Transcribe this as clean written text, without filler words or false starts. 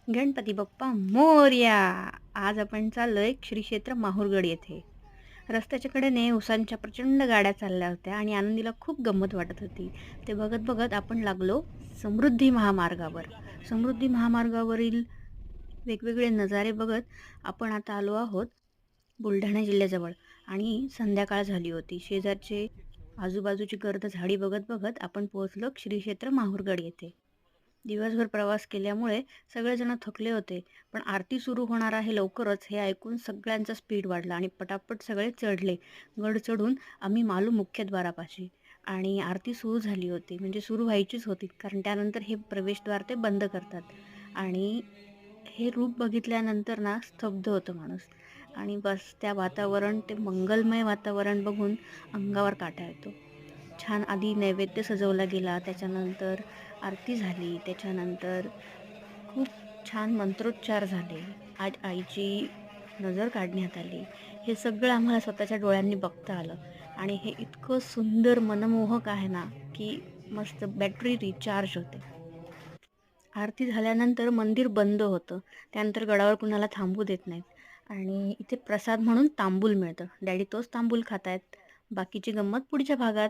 गणपती बाप्पा मोरया! आज आपण चाललोय श्री क्षेत्र माहूरगड येथे. रस्त्याच्या कडेने उसांच्या प्रचंड गाड्या चालल्या होत्या आणि आनंदीला खूप गंमत वाटत होती. ते बघत-बघत आपण लागलो समृद्धी महामार्गावर. समृद्धी महामार्गावरील वेगवेगळे नजारे बघत आपण आता आलो आहोत बुलढाणा जिल्ह्याजवळ आणि संध्याकाळ झाली होती. शेजारचे आजूबाजूची गर्द झाडी बघत-बघत आपण पोहोचलो श्री क्षेत्र माहूरगड येथे. दिवसभर प्रवास केल्यामुळे सगळेजण थकले होते. पण आरती सुरू होणार आहे लवकरच हे ऐकून सगळ्यांचा स्पीड वाढला आणि पटापट सगळे चढले. गड चढून आम्ही आलो मुख्यद्वारापाशी आणि आरती सुरू झाली होती. म्हणजे सुरू व्हायचीच होती कारण त्यानंतर हे प्रवेशद्वार ते बंद करतात. आणि हे रूप बघितल्यानंतर ना स्तब्ध होतं माणूस. आणि बस त्या वातावरण ते मंगलमय वातावरण बघून अंगावर काटा येतो. छान आधी नैवेद्य सजवला गेला, त्याच्यानंतर आरती झाली, त्याच्यानंतर खूप छान मंत्रोच्चार झाले. आज आईची नजर काढण्यात आली. हे सगळं आम्हाला स्वतःच्या डोळ्यांनी बघता आलं आणि हे इतकं सुंदर मनमोहक आहे ना, की मस्त बॅटरी रिचार्ज होते. आरती झाल्यानंतर मंदिर बंद होतं. त्यानंतर गडावर कुणाला थांबू देत नाहीत आणि इथे प्रसाद म्हणून तांबूल मिळतं. डॅडी तोच तांबूल खातायत. बाकीची गंमत पुढच्या भागात.